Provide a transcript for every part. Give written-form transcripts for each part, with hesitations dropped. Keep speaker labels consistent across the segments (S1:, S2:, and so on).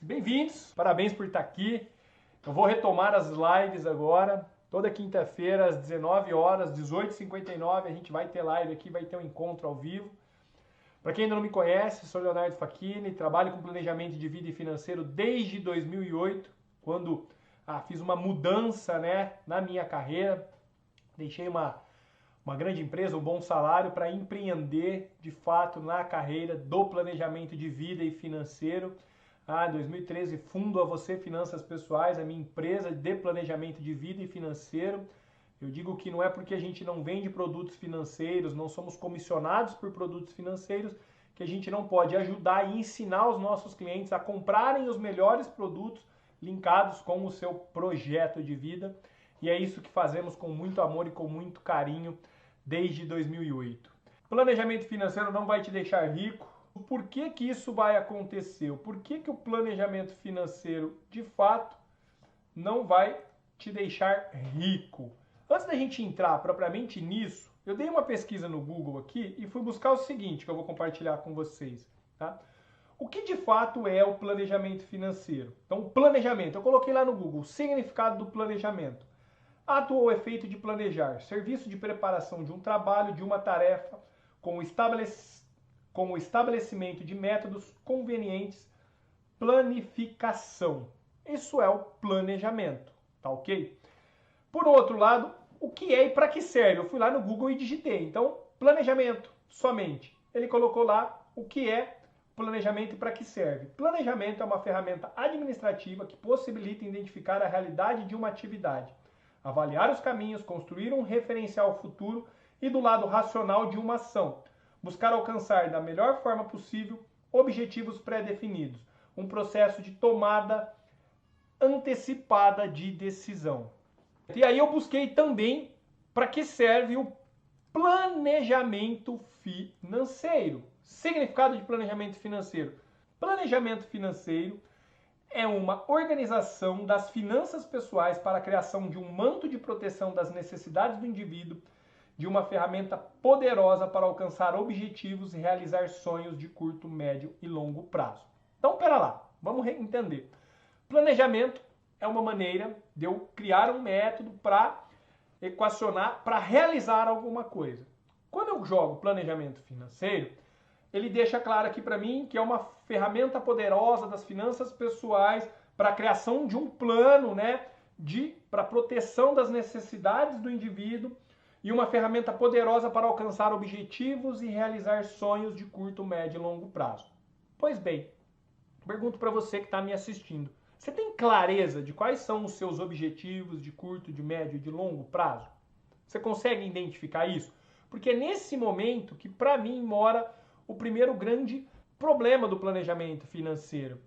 S1: Bem-vindos, parabéns por estar aqui. Eu vou retomar as lives agora, toda quinta-feira às 19 horas, 18h59, a gente vai ter live aqui, vai ter um encontro ao vivo. Para quem ainda não me conhece, sou Leonardo Facchini, trabalho com planejamento de vida e financeiro desde 2008, quando fiz uma mudança, na minha carreira, deixei uma grande empresa, um bom salário para empreender de fato na carreira do planejamento de vida e financeiro. Em 2013 fundo a Você Finanças Pessoais, a minha empresa de planejamento de vida e financeiro. Eu digo que não é porque a gente não vende produtos financeiros, não somos comissionados por produtos financeiros, que a gente não pode ajudar e ensinar os nossos clientes a comprarem os melhores produtos linkados com o seu projeto de vida. E é isso que fazemos com muito amor e com muito carinho desde 2008. Planejamento financeiro não vai te deixar rico. Por que que isso vai acontecer? Por que que o planejamento financeiro, de fato, não vai te deixar rico? Antes da gente entrar propriamente nisso, eu dei uma pesquisa no Google aqui e fui buscar o seguinte, que eu vou compartilhar com vocês. Tá? O que de fato é o planejamento financeiro? Então, o planejamento, eu coloquei lá no Google, o significado do planejamento. Ato ou efeito de planejar, serviço de preparação de um trabalho, de uma tarefa, com o estabelecimento de métodos convenientes, planificação. Isso é o planejamento, tá ok? Por outro lado, o que é e para que serve? Eu fui lá no Google e digitei. Então, planejamento, somente. Ele colocou lá o que é planejamento e para que serve. Planejamento é uma ferramenta administrativa que possibilita identificar a realidade de uma atividade, avaliar os caminhos, construir um referencial futuro e do lado racional de uma ação, buscar alcançar da melhor forma possível objetivos pré-definidos, um processo de tomada antecipada de decisão. E aí eu busquei também para que serve o planejamento financeiro. Significado de planejamento financeiro. Planejamento financeiro é uma organização das finanças pessoais para a criação de um manto de proteção das necessidades do indivíduo, de uma ferramenta poderosa para alcançar objetivos e realizar sonhos de curto, médio e longo prazo. Então, pera lá, vamos entender. Planejamento é uma maneira de eu criar um método para equacionar, para realizar alguma coisa. Quando eu jogo planejamento financeiro, ele deixa claro aqui para mim que é uma ferramenta poderosa das finanças pessoais para a criação de um plano, para proteção das necessidades do indivíduo e uma ferramenta poderosa para alcançar objetivos e realizar sonhos de curto, médio e longo prazo. Pois bem, pergunto para você que está me assistindo, você tem clareza de quais são os seus objetivos de curto, de médio e de longo prazo? Você consegue identificar isso? Porque é nesse momento que para mim mora o primeiro grande problema do planejamento financeiro.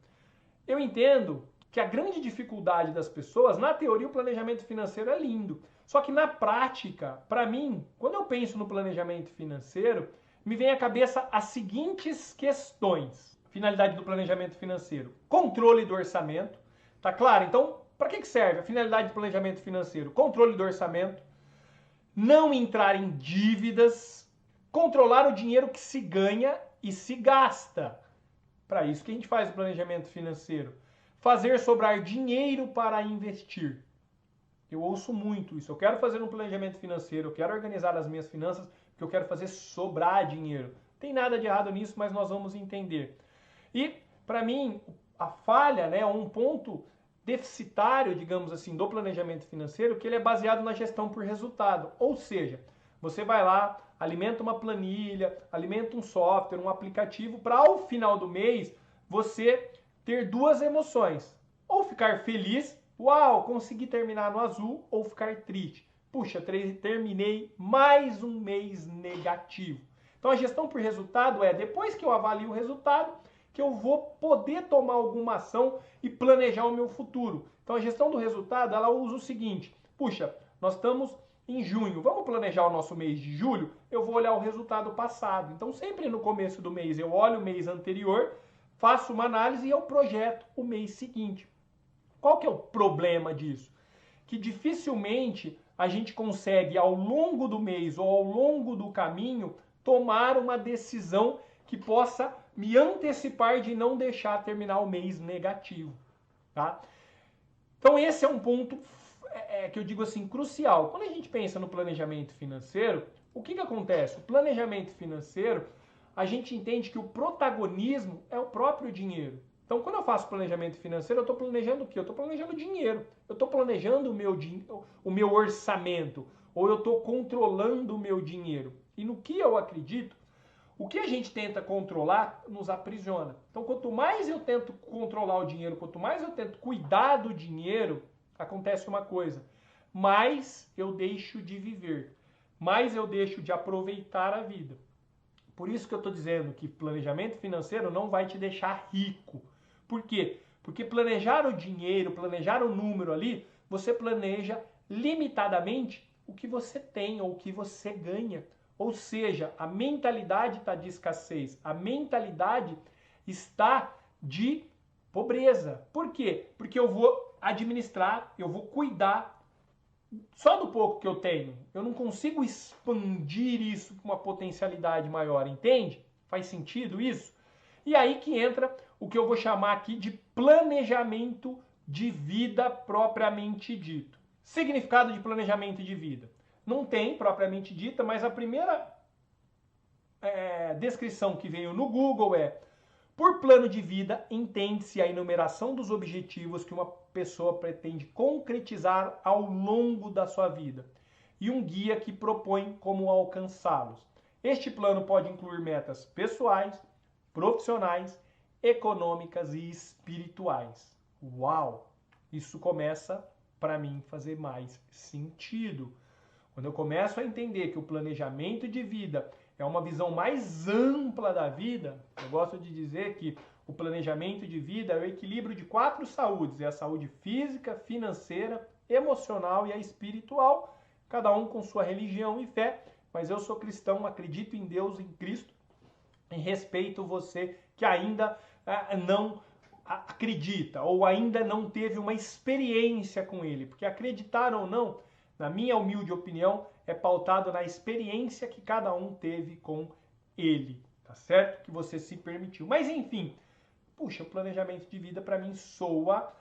S1: Eu entendo que a grande dificuldade das pessoas, na teoria o planejamento financeiro é lindo, só que na prática, para mim, quando eu penso no planejamento financeiro, me vem à cabeça as seguintes questões. Finalidade do planejamento financeiro: controle do orçamento, tá claro? Então, para que serve a finalidade do planejamento financeiro? Controle do orçamento, não entrar em dívidas, controlar o dinheiro que se ganha e se gasta. Para isso que a gente faz o planejamento financeiro. Fazer sobrar dinheiro para investir. Eu ouço muito isso. Eu quero fazer um planejamento financeiro, eu quero organizar as minhas finanças, porque eu quero fazer sobrar dinheiro. Não tem nada de errado nisso, mas nós vamos entender. E, para mim, a falha, um ponto deficitário, digamos assim, do planejamento financeiro, que ele é baseado na gestão por resultado. Ou seja, você vai lá, alimenta uma planilha, alimenta um software, um aplicativo, para ao final do mês você ter duas emoções. Ou ficar feliz, uau, consegui terminar no azul, ou ficar triste. Puxa, terminei mais um mês negativo. Então a gestão por resultado é, depois que eu avalio o resultado, que eu vou poder tomar alguma ação e planejar o meu futuro. Então a gestão do resultado, ela usa o seguinte: puxa, nós estamos em junho, vamos planejar o nosso mês de julho? Eu vou olhar o resultado passado. Então sempre no começo do mês eu olho o mês anterior, faço uma análise e eu projeto o mês seguinte. Qual que é o problema disso? Que dificilmente a gente consegue ao longo do mês ou ao longo do caminho tomar uma decisão que possa me antecipar de não deixar terminar o mês negativo, tá? Então esse é um ponto que eu digo assim, crucial. Quando a gente pensa no planejamento financeiro, o que acontece? O planejamento financeiro, a gente entende que o protagonismo é o próprio dinheiro. Então, quando eu faço planejamento financeiro, eu estou planejando o quê? Eu estou planejando dinheiro. Eu estou planejando o meu orçamento. Ou eu estou controlando o meu dinheiro. E no que eu acredito, o que a gente tenta controlar nos aprisiona. Então, quanto mais eu tento controlar o dinheiro, quanto mais eu tento cuidar do dinheiro, acontece uma coisa. Mais eu deixo de viver. Mais eu deixo de aproveitar a vida. Por isso que eu estou dizendo que planejamento financeiro não vai te deixar rico. Por quê? Porque planejar o dinheiro, planejar o número ali, você planeja limitadamente o que você tem ou o que você ganha. Ou seja, a mentalidade está de escassez, a mentalidade está de pobreza. Por quê? Porque eu vou administrar, eu vou cuidar só do pouco que eu tenho. Eu não consigo expandir isso com uma potencialidade maior, entende? Faz sentido isso? E aí que entra o que eu vou chamar aqui de planejamento de vida propriamente dito. Significado de planejamento de vida. Não tem propriamente dita, mas a primeira descrição que veio no Google é: por plano de vida, entende-se a enumeração dos objetivos que uma pessoa pretende concretizar ao longo da sua vida e um guia que propõe como alcançá-los. Este plano pode incluir metas pessoais, profissionais, econômicas e espirituais. Uau! Isso começa, para mim, fazer mais sentido. Quando eu começo a entender que o planejamento de vida é uma visão mais ampla da vida, eu gosto de dizer que o planejamento de vida é o equilíbrio de 4 saúdes. É a saúde física, financeira, emocional e a espiritual, cada um com sua religião e fé, mas eu sou cristão, acredito em Deus, em Cristo, e respeito você que ainda não acredita ou ainda não teve uma experiência com ele, porque acreditar ou não, na minha humilde opinião, é pautado na experiência que cada um teve com ele, tá certo? Que você se permitiu. Mas enfim, puxa, o planejamento de vida para mim soa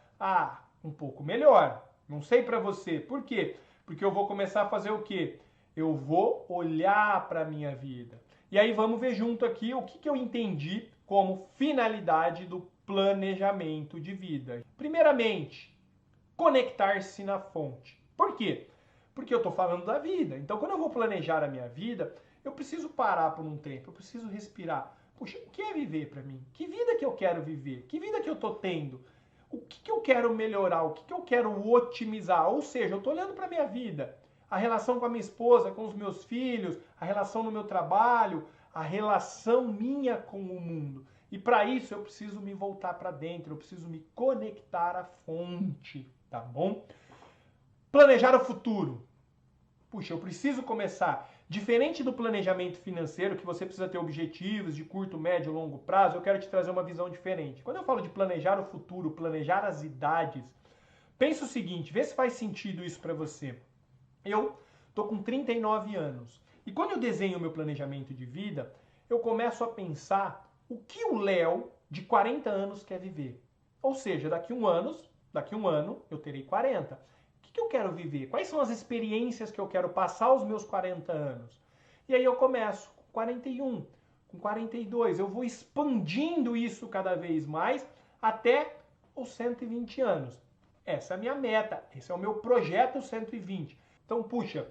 S1: um pouco melhor. Não sei para você. Por quê? Porque eu vou começar a fazer o quê? Eu vou olhar para a minha vida. E aí vamos ver junto aqui o que eu entendi como finalidade do planejamento de vida. Primeiramente, conectar-se na fonte. Por quê? Porque eu estou falando da vida. Então, quando eu vou planejar a minha vida, eu preciso parar por um tempo, eu preciso respirar. Puxa, o que é viver para mim? Que vida que eu quero viver? Que vida que eu estou tendo? O que eu quero melhorar? O que eu quero otimizar? Ou seja, eu estou olhando para a minha vida. A relação com a minha esposa, com os meus filhos, a relação no meu trabalho, a relação minha com o mundo. E para isso eu preciso me voltar para dentro, eu preciso me conectar à fonte, tá bom? Planejar o futuro. Puxa, eu preciso começar. Diferente do planejamento financeiro, que você precisa ter objetivos de curto, médio e longo prazo, eu quero te trazer uma visão diferente. Quando eu falo de planejar o futuro, planejar as idades, pensa o seguinte, vê se faz sentido isso para você. Eu tô com 39 anos. E quando eu desenho o meu planejamento de vida, eu começo a pensar o que o Léo de 40 anos quer viver. Ou seja, daqui um ano eu terei 40. O que eu quero viver? Quais são as experiências que eu quero passar aos meus 40 anos? E aí eu começo com 41, com 42. Eu vou expandindo isso cada vez mais até os 120 anos. Essa é a minha meta, esse é o meu projeto 120. Então, puxa,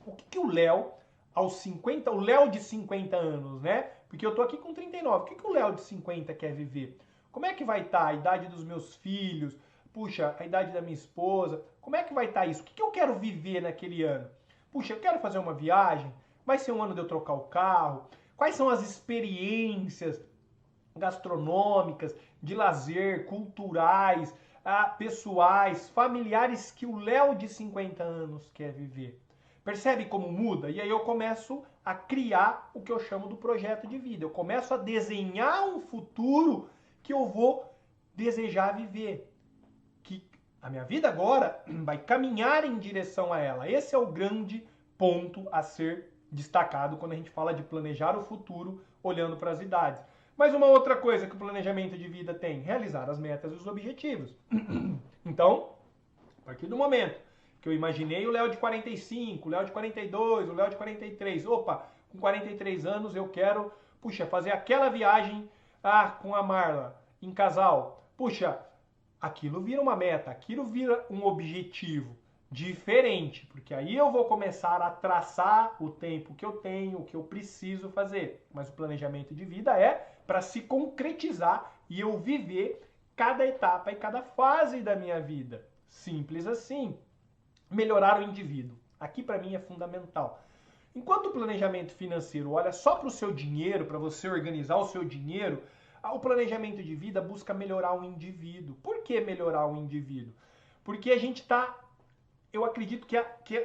S1: o que o Léo aos 50, o Léo de 50 anos, né? Porque eu tô aqui com 39. O que o Léo de 50 quer viver? Como é que vai estar a idade dos meus filhos? Puxa, a idade da minha esposa, como é que vai estar isso? O que eu quero viver naquele ano? Puxa, eu quero fazer uma viagem? Vai ser um ano de eu trocar o carro? Quais são as experiências gastronômicas, de lazer, culturais, pessoais, familiares que o Léo de 50 anos quer viver? Percebe como muda? E aí eu começo a criar o que eu chamo do projeto de vida. Eu começo a desenhar um futuro que eu vou desejar viver. Que a minha vida agora vai caminhar em direção a ela. Esse é o grande ponto a ser destacado quando a gente fala de planejar o futuro olhando para as idades. Mas uma outra coisa que o planejamento de vida tem, realizar as metas e os objetivos. Então, a partir do momento que eu imaginei o Léo de 45, o Léo de 42, o Léo de 43, opa, com 43 anos eu quero, puxa, fazer aquela viagem com a Marla, em casal. Puxa, aquilo vira uma meta, aquilo vira um objetivo diferente, porque aí eu vou começar a traçar o tempo que eu tenho, o que eu preciso fazer. Mas o planejamento de vida é para se concretizar e eu viver cada etapa e cada fase da minha vida. Simples assim. Melhorar o indivíduo. Aqui para mim é fundamental. Enquanto o planejamento financeiro olha só para o seu dinheiro, para você organizar o seu dinheiro, o planejamento de vida busca melhorar o indivíduo. Por que melhorar o indivíduo? Porque a gente está... Eu acredito que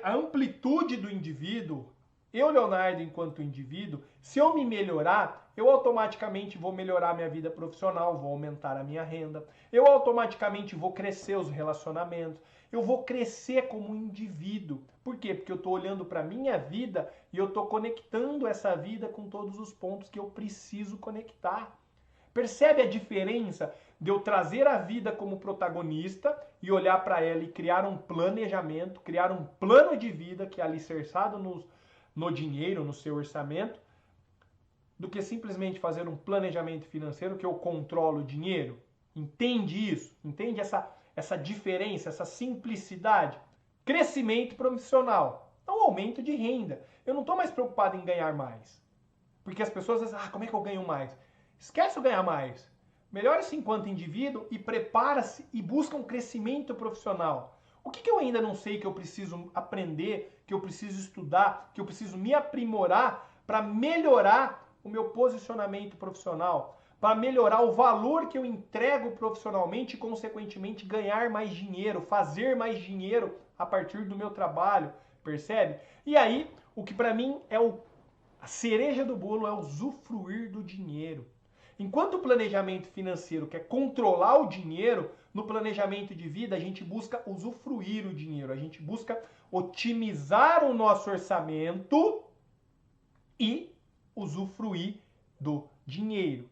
S1: a amplitude do indivíduo, eu, Leonardo, enquanto indivíduo, se eu me melhorar, eu automaticamente vou melhorar a minha vida profissional, vou aumentar a minha renda, eu automaticamente vou crescer os relacionamentos, eu vou crescer como indivíduo. Por quê? Porque eu estou olhando para a minha vida e eu estou conectando essa vida com todos os pontos que eu preciso conectar. Percebe a diferença de eu trazer a vida como protagonista e olhar para ela e criar um planejamento, criar um plano de vida que é alicerçado no dinheiro, no seu orçamento, do que simplesmente fazer um planejamento financeiro que eu controlo o dinheiro? Entende isso? Entende essa diferença, essa simplicidade? Crescimento profissional, não aumento de renda. Eu não estou mais preocupado em ganhar mais. Porque as pessoas dizem, como é que eu ganho mais? Esquece o ganhar mais. Melhore-se enquanto indivíduo e prepara-se e busca um crescimento profissional. O que eu ainda não sei que eu preciso aprender, que eu preciso estudar, que eu preciso me aprimorar para melhorar o meu posicionamento profissional, para melhorar o valor que eu entrego profissionalmente e, consequentemente, ganhar mais dinheiro, fazer mais dinheiro a partir do meu trabalho, percebe? E aí, o que para mim é a cereja do bolo é usufruir do dinheiro. Enquanto o planejamento financeiro quer controlar o dinheiro, no planejamento de vida a gente busca usufruir o dinheiro, a gente busca otimizar o nosso orçamento e usufruir do dinheiro.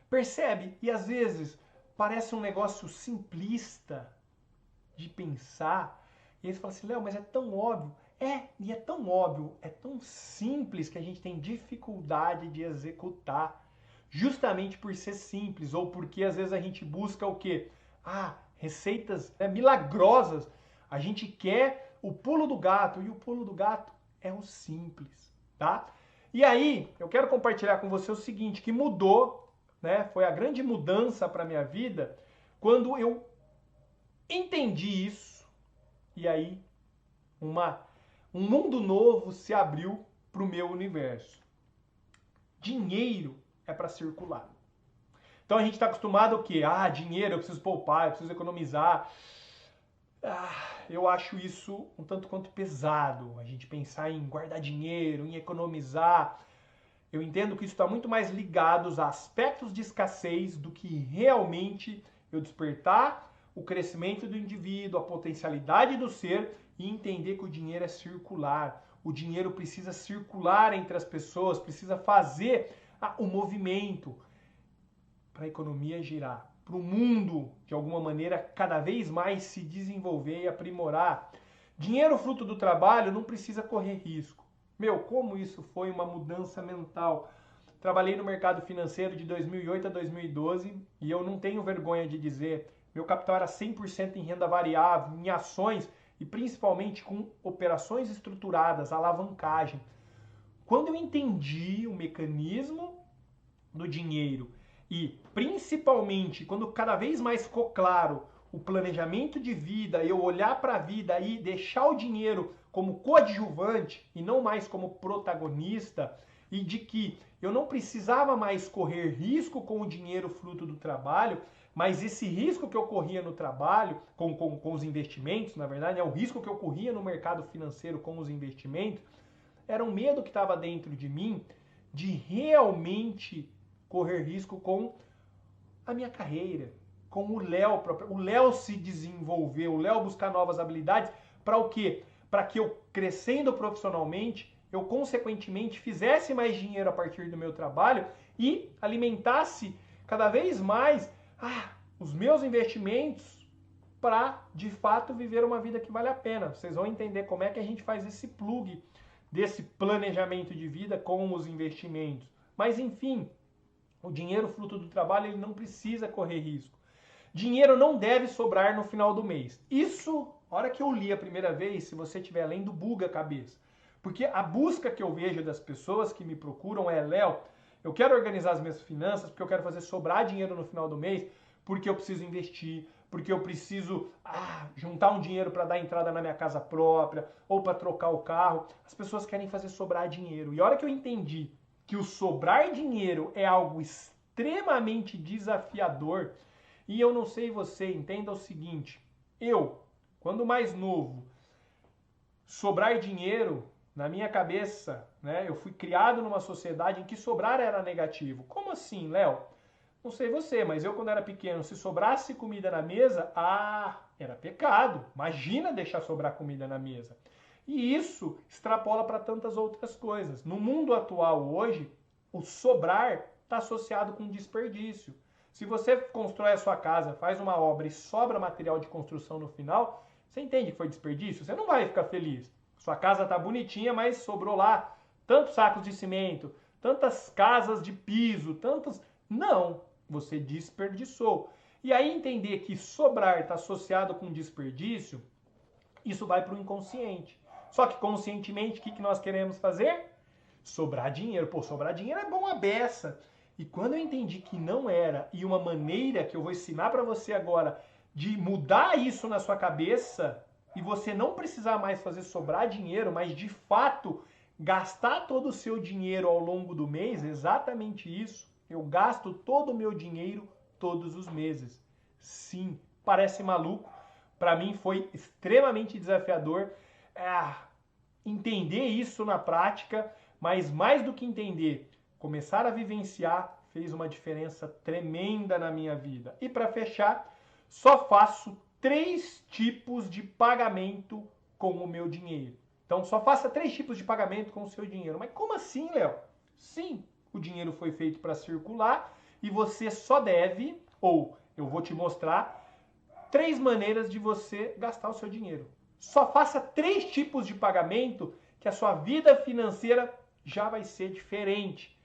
S1: Percebe? E às vezes parece um negócio simplista de pensar, e aí você fala assim, Léo, mas é tão óbvio. E é tão óbvio, é tão simples que a gente tem dificuldade de executar. Justamente por ser simples, ou porque às vezes a gente busca o quê? Receitas milagrosas. A gente quer o pulo do gato, e o pulo do gato é o simples, tá? E aí, eu quero compartilhar com você o seguinte, que mudou, né? Foi a grande mudança para minha vida, quando eu entendi isso, e aí um mundo novo se abriu para o meu universo. Dinheiro é para circular. Então a gente está acostumado o quê? Dinheiro, eu preciso poupar, eu preciso economizar. Eu acho isso um tanto quanto pesado, a gente pensar em guardar dinheiro, em economizar. Eu entendo que isso está muito mais ligado a aspectos de escassez do que realmente eu despertar o crescimento do indivíduo, a potencialidade do ser e entender que o dinheiro é circular. O dinheiro precisa circular entre as pessoas, precisa fazer o movimento para a economia girar, para o mundo, de alguma maneira, cada vez mais se desenvolver e aprimorar. Dinheiro fruto do trabalho não precisa correr risco. Como isso foi uma mudança mental. Trabalhei no mercado financeiro de 2008 a 2012 e eu não tenho vergonha de dizer, meu capital era 100% em renda variável, em ações e principalmente com operações estruturadas, alavancagem. Quando eu entendi o mecanismo do dinheiro e principalmente quando cada vez mais ficou claro o planejamento de vida, eu olhar para a vida e deixar o dinheiro como coadjuvante e não mais como protagonista, e de que eu não precisava mais correr risco com o dinheiro fruto do trabalho, mas esse risco que eu corria no trabalho, com os investimentos, na verdade, o risco que eu corria no mercado financeiro com os investimentos, era um medo que estava dentro de mim de realmente correr risco com a minha carreira, com o Léo próprio. O Léo se desenvolver, o Léo buscar novas habilidades, para o quê? Para que eu, crescendo profissionalmente, eu consequentemente fizesse mais dinheiro a partir do meu trabalho e alimentasse cada vez mais os meus investimentos para, de fato, viver uma vida que vale a pena. Vocês vão entender como é que a gente faz esse plug desse planejamento de vida com os investimentos. Mas, enfim, o dinheiro fruto do trabalho, ele não precisa correr risco. Dinheiro não deve sobrar no final do mês. Isso, a hora que eu li a primeira vez, se você estiver lendo, buga a cabeça. Porque a busca que eu vejo das pessoas que me procuram é, Léo, eu quero organizar as minhas finanças porque eu quero fazer sobrar dinheiro no final do mês, porque eu preciso investir, porque eu preciso juntar um dinheiro para dar entrada na minha casa própria ou para trocar o carro. As pessoas querem fazer sobrar dinheiro. E a hora que eu entendi que o sobrar dinheiro é algo extremamente desafiador, e eu não sei você, entenda o seguinte, eu, quando mais novo, sobrar dinheiro, na minha cabeça, né, eu fui criado numa sociedade em que sobrar era negativo. Como assim, Léo? Não sei você, mas eu quando era pequeno, se sobrasse comida na mesa, era pecado. Imagina deixar sobrar comida na mesa. E isso extrapola para tantas outras coisas. No mundo atual hoje, o sobrar está associado com desperdício. Se você constrói a sua casa, faz uma obra e sobra material de construção no final, você entende que foi desperdício? Você não vai ficar feliz. Sua casa está bonitinha, mas sobrou lá tantos sacos de cimento, tantas casas de piso, tantos... Não, você desperdiçou. E aí entender que sobrar está associado com desperdício, isso vai para o inconsciente. Só que conscientemente, o que nós queremos fazer? Sobrar dinheiro. Pô, sobrar dinheiro é bom a beça. E quando eu entendi que não era, e uma maneira que eu vou ensinar para você agora de mudar isso na sua cabeça e você não precisar mais fazer sobrar dinheiro, mas de fato gastar todo o seu dinheiro ao longo do mês, exatamente isso. Eu gasto todo o meu dinheiro todos os meses. Sim, parece maluco. Para mim foi extremamente desafiador entender isso na prática, mas mais do que entender, começar a vivenciar fez uma diferença tremenda na minha vida. E para fechar, só faço 3 tipos de pagamento com o meu dinheiro. Então só faça 3 tipos de pagamento com o seu dinheiro. Mas como assim, Léo? Sim, o dinheiro foi feito para circular e você só deve, ou eu vou te mostrar, 3 maneiras de você gastar o seu dinheiro. Só faça 3 tipos de pagamento que a sua vida financeira já vai ser diferente.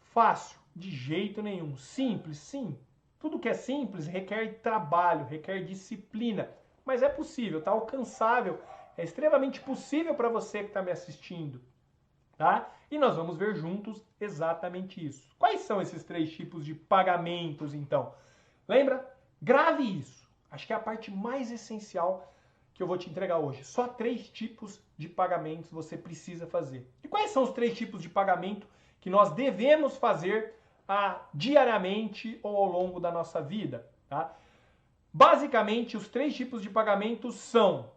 S1: Fácil? De jeito nenhum. Simples? Sim. Tudo que é simples requer trabalho, requer disciplina. Mas é possível, está alcançável. É extremamente possível para você que está me assistindo. Tá? E nós vamos ver juntos exatamente isso. Quais são esses 3 tipos de pagamentos, então? Lembra? Grave isso. Acho que é a parte mais essencial que eu vou te entregar hoje. Só 3 tipos de pagamentos você precisa fazer. E quais são os 3 tipos de pagamento que nós devemos fazer diariamente ou ao longo da nossa vida? Tá? Basicamente, os 3 tipos de pagamentos são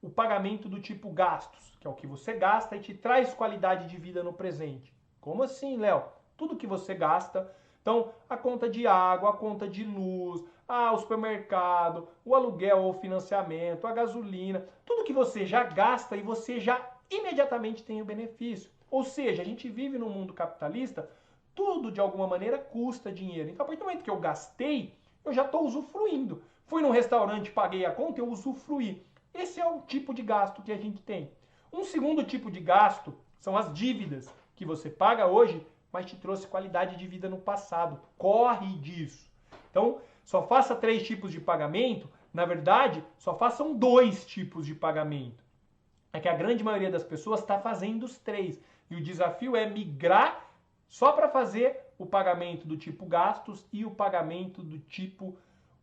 S1: o pagamento do tipo gastos, que é o que você gasta e te traz qualidade de vida no presente. Como assim, Léo? Tudo que você gasta. Então, a conta de água, a conta de luz, o supermercado, o aluguel ou financiamento, a gasolina, tudo que você já gasta e você já imediatamente tem o benefício. Ou seja, a gente vive num mundo capitalista, tudo de alguma maneira custa dinheiro. Então, a partir do momento que eu gastei, eu já estou usufruindo. Fui num restaurante, paguei a conta, eu usufruí. Esse é o tipo de gasto que a gente tem. Um segundo tipo de gasto são as dívidas que você paga hoje, mas te trouxe qualidade de vida no passado. Corre disso. Então, só faça 3 tipos de pagamento. Na verdade, só façam 2 tipos de pagamento. É que a grande maioria das pessoas está fazendo os 3. E o desafio é migrar só para fazer o pagamento do tipo gastos e o pagamento do tipo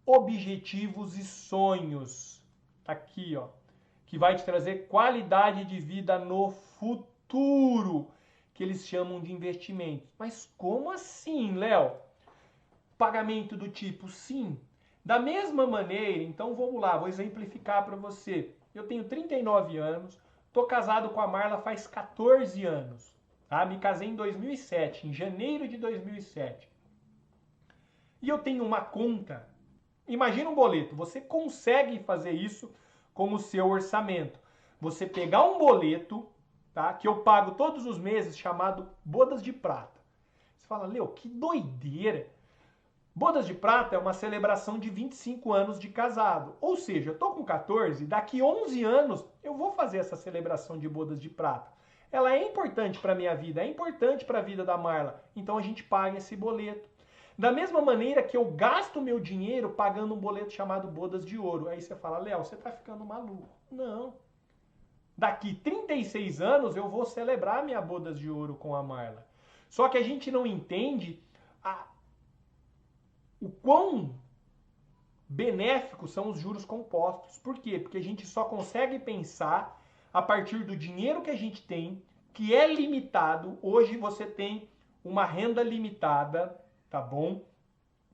S1: objetivos e sonhos. Aqui, ó, que vai te trazer qualidade de vida no futuro, que eles chamam de investimento. Mas como assim, Léo? Pagamento do tipo sim. Da mesma maneira, então vamos lá, vou exemplificar para você. Eu tenho 39 anos, tô casado com a Marla faz 14 anos. Tá? Me casei em 2007, em janeiro de 2007. E eu tenho uma conta. Imagina um boleto, você consegue fazer isso com o seu orçamento. Você pegar um boleto, tá, que eu pago todos os meses, chamado Bodas de Prata. Você fala, Leo, que doideira. Bodas de prata é uma celebração de 25 anos de casado. Ou seja, eu tô com 14, daqui 11 anos eu vou fazer essa celebração de bodas de prata. Ela é importante para minha vida, é importante para a vida da Marla. Então a gente paga esse boleto. Da mesma maneira que eu gasto meu dinheiro pagando um boleto chamado bodas de ouro. Aí você fala, Léo, você tá ficando maluco. Não. Daqui 36 anos eu vou celebrar minha bodas de ouro com a Marla. Só que a gente não entende o quão benéficos são os juros compostos. Por quê? Porque a gente só consegue pensar a partir do dinheiro que a gente tem, que é limitado. Hoje você tem uma renda limitada, tá bom?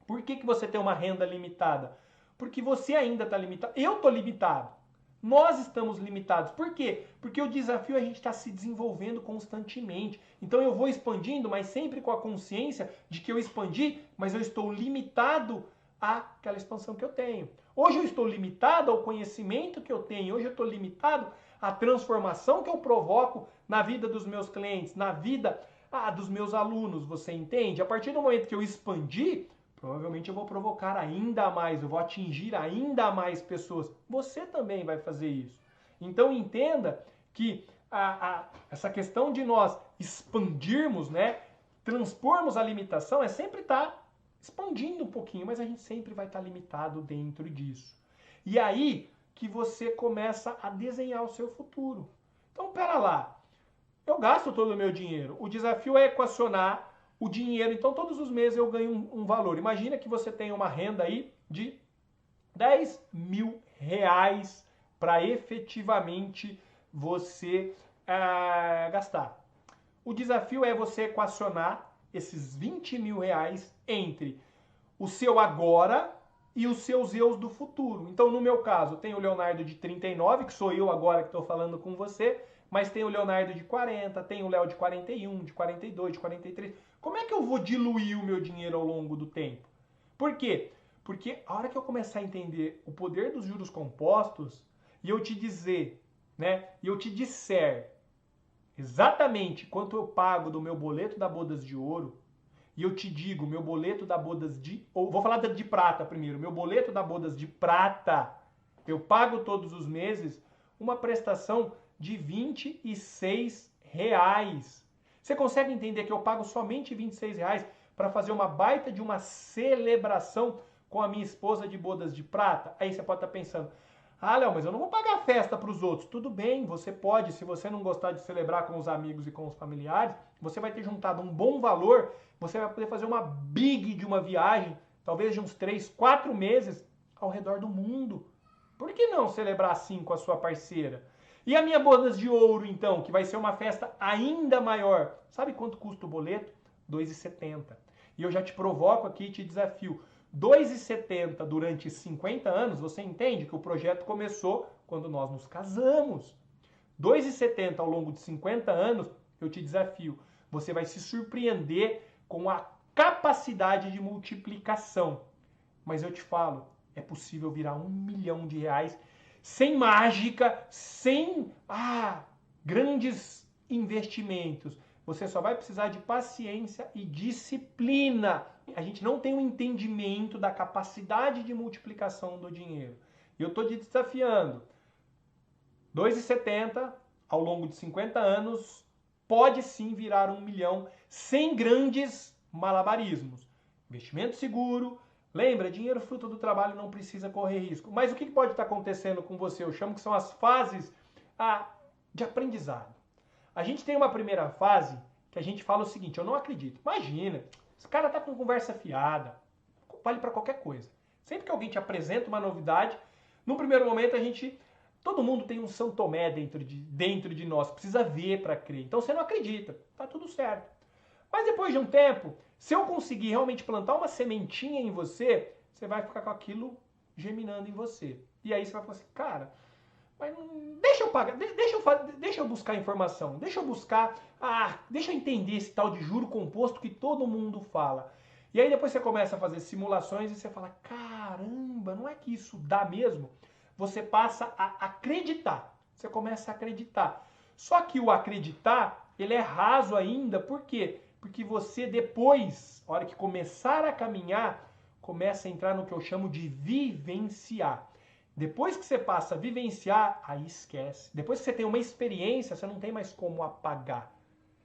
S1: Por que você tem uma renda limitada? Porque você ainda está limitado. Eu estou limitado. Nós estamos limitados. Por quê? Porque o desafio é a gente estar se desenvolvendo constantemente. Então eu vou expandindo, mas sempre com a consciência de que eu expandi, mas eu estou limitado àquela expansão que eu tenho. Hoje eu estou limitado ao conhecimento que eu tenho. Hoje eu estou limitado à transformação que eu provoco na vida dos meus clientes, na vida dos meus alunos. Você entende? A partir do momento que eu expandi, provavelmente eu vou provocar ainda mais, eu vou atingir ainda mais pessoas. Você também vai fazer isso. Então entenda que essa questão de nós expandirmos, né, transpormos a limitação, é sempre estar expandindo um pouquinho, mas a gente sempre vai estar limitado dentro disso. E aí que você começa a desenhar o seu futuro. Então, pera lá, eu gasto todo o meu dinheiro. O desafio é equacionar o dinheiro. Então, todos os meses eu ganho um valor. Imagina que você tem uma renda aí de 10 mil reais para efetivamente você gastar. O desafio é você equacionar esses 20 mil reais entre o seu agora e os seus eus do futuro. Então, no meu caso, tem o Leonardo de 39, que sou eu agora que estou falando com você, mas tem o Leonardo de 40, tem o Léo de 41, de 42, de 43. Como é que eu vou diluir o meu dinheiro ao longo do tempo? Por quê? Porque a hora que eu começar a entender o poder dos juros compostos e eu te dizer, né, e eu te disser exatamente quanto eu pago do meu boleto da Bodas de Ouro, e eu te digo, meu boleto da Bodas de... ou vou falar de prata primeiro. Meu boleto da Bodas de prata, eu pago todos os meses uma prestação de R$26. Você consegue entender que eu pago somente R$26 para fazer uma baita de uma celebração com a minha esposa de bodas de prata? Aí você pode estar pensando, Léo, mas eu não vou pagar festa para os outros. Tudo bem, você pode, se você não gostar de celebrar com os amigos e com os familiares, você vai ter juntado um bom valor, você vai poder fazer uma big de uma viagem, talvez de uns 3, 4 meses ao redor do mundo. Por que não celebrar assim com a sua parceira? E a minha bodas de ouro, então, que vai ser uma festa ainda maior. Sabe quanto custa o boleto? R$2,70. E eu já te provoco aqui e te desafio. R$2,70 durante 50 anos, você entende que o projeto começou quando nós nos casamos. R$2,70 ao longo de 50 anos, eu te desafio. Você vai se surpreender com a capacidade de multiplicação. Mas eu te falo, é possível virar R$1 milhão sem mágica, sem grandes investimentos. Você só vai precisar de paciência e disciplina. A gente não tem um entendimento da capacidade de multiplicação do dinheiro. E eu estou te desafiando. R$2,70 ao longo de 50 anos pode sim virar R$1 milhão sem grandes malabarismos. Investimento seguro. Lembra, dinheiro fruto do trabalho não precisa correr risco. Mas o que pode estar acontecendo com você? Eu chamo que são as fases de aprendizado. A gente tem uma primeira fase que a gente fala o seguinte, eu não acredito. Imagina, esse cara tá com conversa fiada, vale para qualquer coisa. Sempre que alguém te apresenta uma novidade, no primeiro momento todo mundo tem um São Tomé dentro de nós, precisa ver para crer. Então você não acredita, tá tudo certo. Mas depois de um tempo, se eu conseguir realmente plantar uma sementinha em você, você vai ficar com aquilo germinando em você. E aí você vai falar assim, cara, mas deixa eu pagar, deixa eu buscar informação, deixa eu entender esse tal de juro composto que todo mundo fala. E aí depois você começa a fazer simulações e você fala, caramba, não é que isso dá mesmo? Você passa a acreditar, você começa a acreditar. Só que o acreditar, ele é raso ainda, por quê? porque você depois, a hora que começar a caminhar, começa a entrar no que eu chamo de vivenciar. Depois que você passa a vivenciar, aí esquece. Depois que você tem uma experiência, você não tem mais como apagar.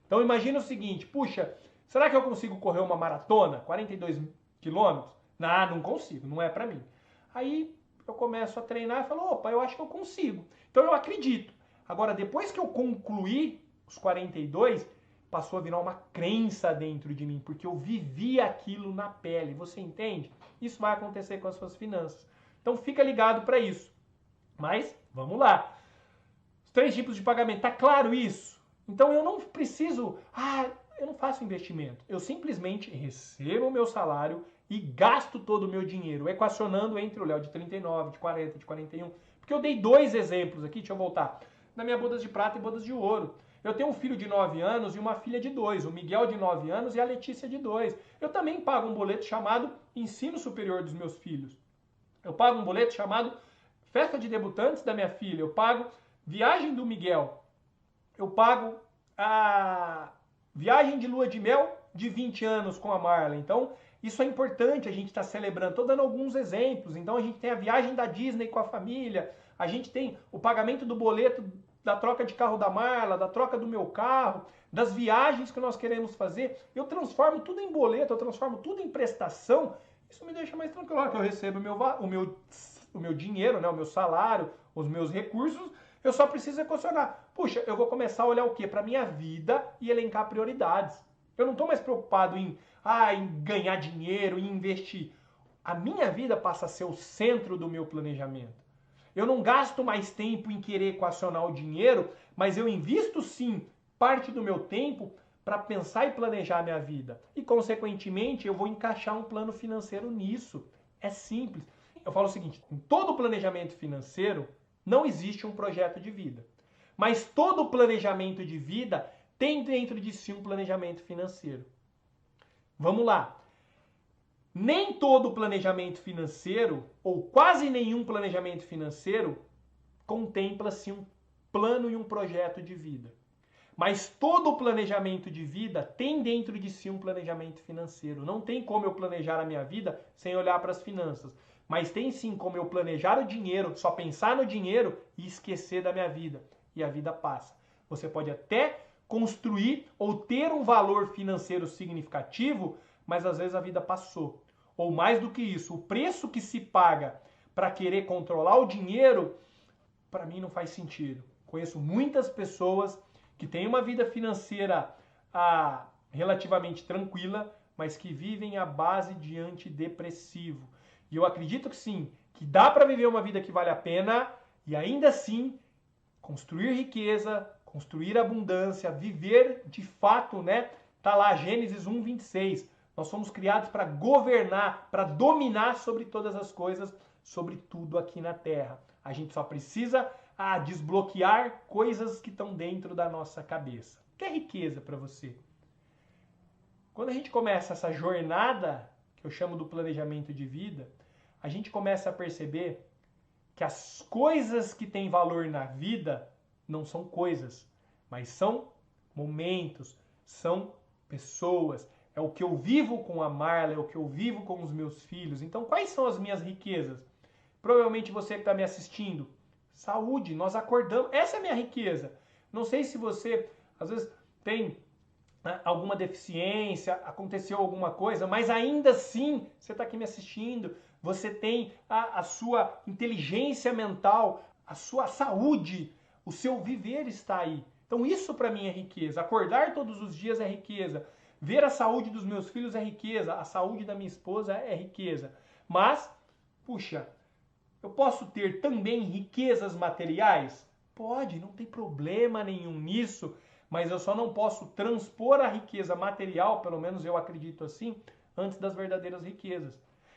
S1: Então imagina o seguinte, puxa, será que eu consigo correr uma maratona? 42 quilômetros? Não consigo, não é pra mim. Aí eu começo a treinar e falo, opa, eu acho que eu consigo. Então eu acredito. Agora, depois que eu concluí os 42, passou a virar uma crença dentro de mim, porque eu vivi aquilo na pele. Você entende? Isso vai acontecer com as suas finanças. Então fica ligado para isso. Mas, vamos lá. Os 3 tipos de pagamento, tá claro isso? Então eu não preciso, eu não faço investimento. Eu simplesmente recebo o meu salário e gasto todo o meu dinheiro, equacionando entre o Léo de 39, de 40, de 41. Porque eu dei 2 exemplos aqui, deixa eu voltar. Na minha bodas de prata e bodas de ouro. Eu tenho um filho de 9 anos e uma filha de 2, o Miguel de 9 anos e a Letícia de 2. Eu também pago um boleto chamado Ensino Superior dos meus filhos. Eu pago um boleto chamado Festa de Debutantes da minha filha. Eu pago Viagem do Miguel. Eu pago a viagem de lua de mel de 20 anos com a Marla. Então, isso é importante, a gente está celebrando. Estou dando alguns exemplos. Então, a gente tem a viagem da Disney com a família, a gente tem o pagamento do boleto da troca de carro da Marla, da troca do meu carro, das viagens que nós queremos fazer. Eu transformo tudo em boleto, eu transformo tudo em prestação. Isso me deixa mais tranquilo. Na hora que eu recebo o meu dinheiro, né, o meu salário, os meus recursos, eu só preciso equacionar. Puxa, eu vou começar a olhar o quê? Para minha vida e elencar prioridades. Eu não estou mais preocupado em ganhar dinheiro, em investir. A minha vida passa a ser o centro do meu planejamento. Eu não gasto mais tempo em querer equacionar o dinheiro, mas eu invisto sim parte do meu tempo para pensar e planejar a minha vida. E, consequentemente, eu vou encaixar um plano financeiro nisso. É simples. Eu falo o seguinte, em todo planejamento financeiro, não existe um projeto de vida. Mas todo planejamento de vida tem dentro de si um planejamento financeiro. Vamos lá. Nem todo planejamento financeiro, ou quase nenhum planejamento financeiro, contempla-se um plano e um projeto de vida. Mas todo planejamento de vida tem dentro de si um planejamento financeiro. Não tem como eu planejar a minha vida sem olhar para as finanças. Mas tem sim como eu planejar o dinheiro, só pensar no dinheiro e esquecer da minha vida. E a vida passa. Você pode até construir ou ter um valor financeiro significativo, mas às vezes a vida passou. Ou mais do que isso, o preço que se paga para querer controlar o dinheiro, para mim não faz sentido. Conheço muitas pessoas que têm uma vida financeira relativamente tranquila, mas que vivem à base de antidepressivo. E eu acredito que sim, que dá para viver uma vida que vale a pena e ainda assim construir riqueza, construir abundância, viver de fato, né? Tá lá Gênesis 1:26. Nós somos criados para governar, para dominar sobre todas as coisas, sobre tudo aqui na Terra. A gente só precisa desbloquear coisas que estão dentro da nossa cabeça. O que é riqueza para você? Quando a gente começa essa jornada, que eu chamo do planejamento de vida, a gente começa a perceber que as coisas que têm valor na vida não são coisas, mas são momentos, são pessoas. É o que eu vivo com a Marla, é o que eu vivo com os meus filhos. Então, quais são as minhas riquezas? Provavelmente você que está me assistindo, saúde, nós acordamos, essa é a minha riqueza. Não sei se você, às vezes, tem alguma deficiência, aconteceu alguma coisa, mas ainda assim, você está aqui me assistindo, você tem a sua inteligência mental, a sua saúde, o seu viver está aí. Então isso para mim é riqueza. Acordar todos os dias é riqueza. Ver a saúde dos meus filhos é riqueza. A saúde da minha esposa é riqueza. Mas, puxa, eu posso ter também riquezas materiais? Pode, não tem problema nenhum nisso, mas eu só não posso transpor a riqueza material, pelo menos eu acredito assim, antes das verdadeiras riquezas.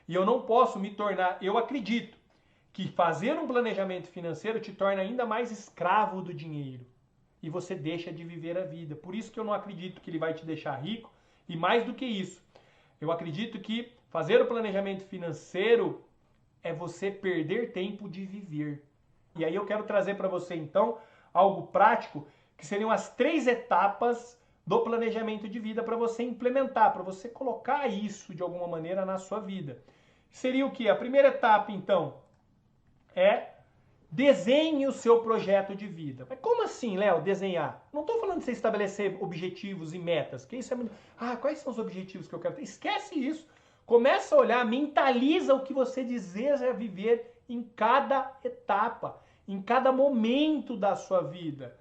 S1: E eu não posso me tornar, eu acredito, que fazer um planejamento financeiro te torna ainda mais escravo do dinheiro. E você deixa de viver a vida. Por isso que eu não acredito que ele vai te deixar rico. E mais do que isso, eu acredito que fazer o planejamento financeiro é você perder tempo de viver. E aí eu quero trazer para você, então, algo prático, que seriam as 3 etapas do planejamento de vida para você implementar, para você colocar isso de alguma maneira na sua vida. Seria o quê? A primeira etapa, então, é desenhe o seu projeto de vida. Mas como assim, Léo, desenhar? Não estou falando de você estabelecer objetivos e metas, que isso é muito... Ah, quais são os objetivos que eu quero ter? Esquece isso. Começa a olhar, mentaliza o que você deseja viver em cada etapa, em cada momento da sua vida.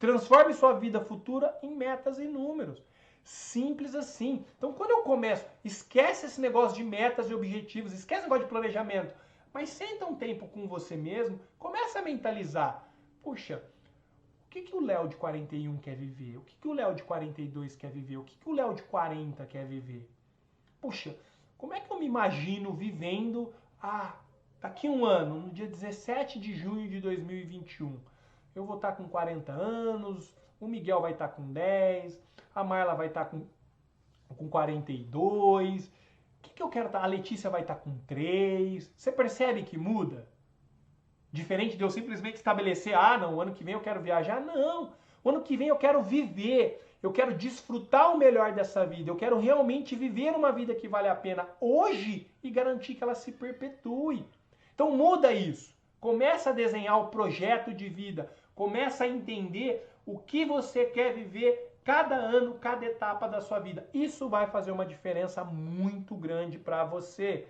S1: Transforme sua vida futura em metas e números. Simples assim. Então, quando eu começo, esquece esse negócio de metas e objetivos, esquece o negócio de planejamento, mas senta um tempo com você mesmo, começa a mentalizar. Puxa, o que o Léo de 41 quer viver? O que o Léo de 42 quer viver? O que o Léo de 40 quer viver? Puxa, como é que eu me imagino vivendo daqui um ano, no dia 17 de junho de 2021? Eu vou estar com 40 anos, o Miguel vai estar com 10, a Marla vai estar com 42. O que eu quero estar? A Letícia vai estar com 3. Você percebe que muda? Diferente de eu simplesmente estabelecer, não, o ano que vem eu quero viajar. Não, o ano que vem eu quero viver. Eu quero desfrutar o melhor dessa vida. Eu quero realmente viver uma vida que vale a pena hoje e garantir que ela se perpetue. Então muda isso. Começa a desenhar o projeto de vida. Começa a entender o que você quer viver cada ano, cada etapa da sua vida. Isso vai fazer uma diferença muito grande para você.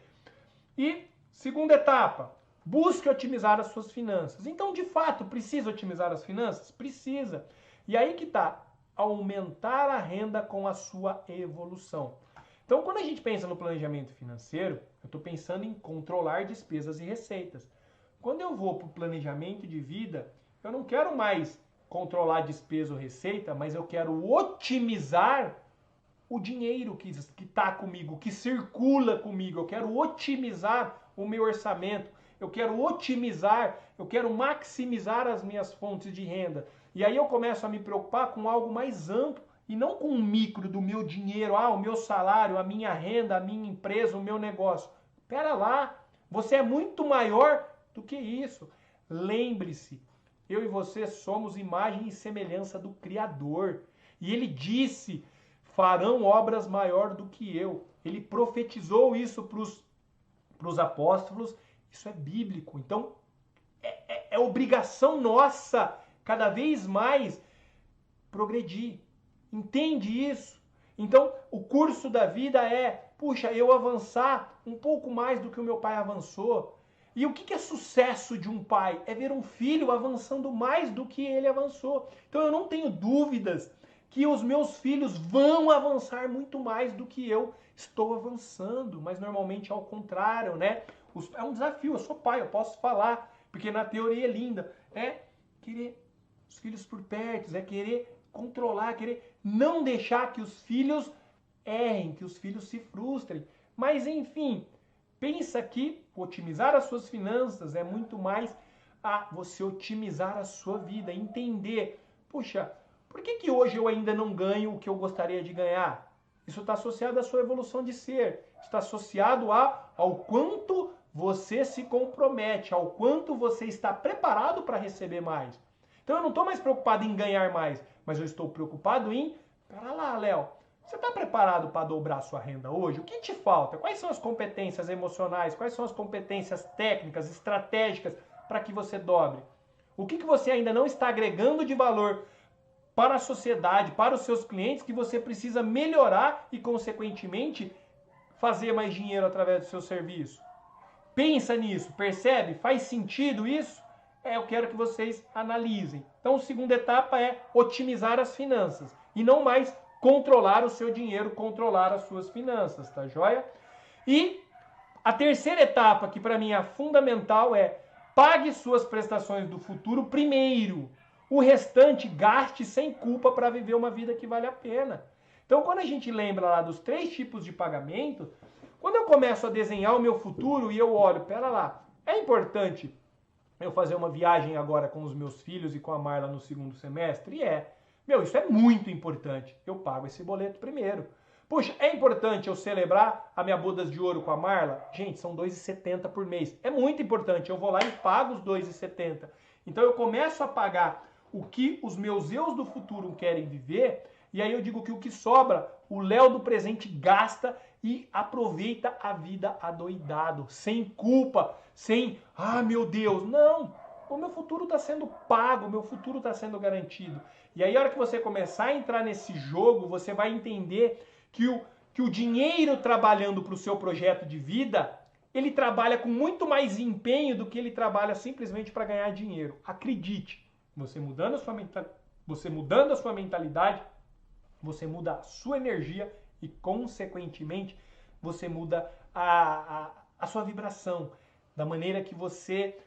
S1: E segunda etapa, busque otimizar as suas finanças. Então, de fato, precisa otimizar as finanças? Precisa. E aí que está, aumentar a renda com a sua evolução. Então, quando a gente pensa no planejamento financeiro, eu estou pensando em controlar despesas e receitas. Quando eu vou para o planejamento de vida, eu não quero mais controlar despesa ou receita, mas eu quero otimizar o dinheiro que está comigo, que circula comigo. Eu quero otimizar o meu orçamento, eu quero otimizar, eu quero maximizar as minhas fontes de renda. E aí eu começo a me preocupar com algo mais amplo e não com um micro do meu dinheiro, o meu salário, a minha renda, a minha empresa, o meu negócio. Pera lá, você é muito maior do que isso. Lembre-se, eu e você somos imagem e semelhança do Criador. E ele disse, farão obras maior do que eu. Ele profetizou isso para os apóstolos. Isso é bíblico. Então, é obrigação nossa, cada vez mais, progredir. Entende isso? Então, o curso da vida é, puxa, eu avançar um pouco mais do que o meu pai avançou. E o que é sucesso de um pai? É ver um filho avançando mais do que ele avançou. Então eu não tenho dúvidas que os meus filhos vão avançar muito mais do que eu estou avançando. Mas normalmente é ao contrário, né? É um desafio, eu sou pai, eu posso falar, porque na teoria é linda. É querer os filhos por perto, é querer controlar, querer não deixar que os filhos errem, que os filhos se frustrem. Mas enfim, pensa que otimizar as suas finanças é muito mais a você otimizar a sua vida, entender, puxa, por que hoje eu ainda não ganho o que eu gostaria de ganhar? Isso está associado à sua evolução de ser, está associado ao quanto você se compromete, ao quanto você está preparado para receber mais. Então eu não estou mais preocupado em ganhar mais, mas eu estou preocupado em, pera lá, Léo, você está preparado para dobrar a sua renda hoje? O que te falta? Quais são as competências emocionais? Quais são as competências técnicas, estratégicas para que você dobre? O que você ainda não está agregando de valor para a sociedade, para os seus clientes, que você precisa melhorar e, consequentemente, fazer mais dinheiro através do seu serviço? Pensa nisso, percebe? Faz sentido isso? Eu quero que vocês analisem. Então, a segunda etapa é otimizar as finanças e não mais controlar o seu dinheiro, controlar as suas finanças, tá joia? E a terceira etapa, que para mim é fundamental, é pague suas prestações do futuro primeiro. O restante gaste sem culpa para viver uma vida que vale a pena. Então, quando a gente lembra lá dos 3 tipos de pagamento, quando eu começo a desenhar o meu futuro e eu olho, pera lá, é importante eu fazer uma viagem agora com os meus filhos e com a Marla no segundo semestre? Isso é muito importante. Eu pago esse boleto primeiro. Puxa, é importante eu celebrar a minha bodas de ouro com a Marla? Gente, são R$ 2,70 por mês. É muito importante. Eu vou lá e pago os R$ 2,70. Então eu começo a pagar o que os meus eus do futuro querem viver E aí eu digo que o que sobra, o Léo do presente gasta e aproveita a vida adoidado, sem culpa, sem, ah, meu Deus, não, o meu futuro está sendo pago, o meu futuro está sendo garantido. E aí a hora que você começar a entrar nesse jogo, você vai entender que o dinheiro trabalhando para o seu projeto de vida, ele trabalha com muito mais empenho do que ele trabalha simplesmente para ganhar dinheiro. Acredite, você mudando a sua mentalidade, você muda a sua energia e, consequentemente, você muda a sua vibração, da maneira que você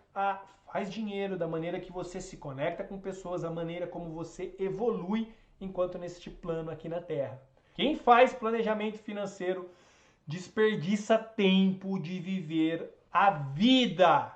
S1: faz dinheiro, da maneira que você se conecta com pessoas, da maneira como você evolui enquanto neste plano aqui na Terra. Quem faz planejamento financeiro desperdiça tempo de viver a vida.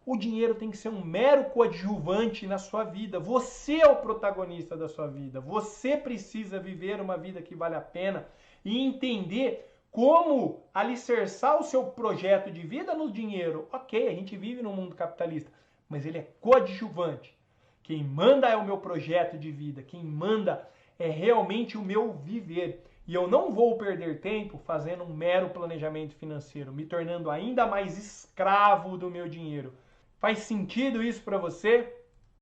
S1: O dinheiro tem que ser um mero coadjuvante na sua vida. Você é o protagonista da sua vida. Você precisa viver uma vida que vale a pena e entender como alicerçar o seu projeto de vida no dinheiro. Ok, a gente vive num mundo capitalista, mas ele é coadjuvante. Quem manda é o meu projeto de vida. Quem manda é realmente o meu viver. E eu não vou perder tempo fazendo um mero planejamento financeiro, me tornando ainda mais escravo do meu dinheiro. Faz sentido isso para você?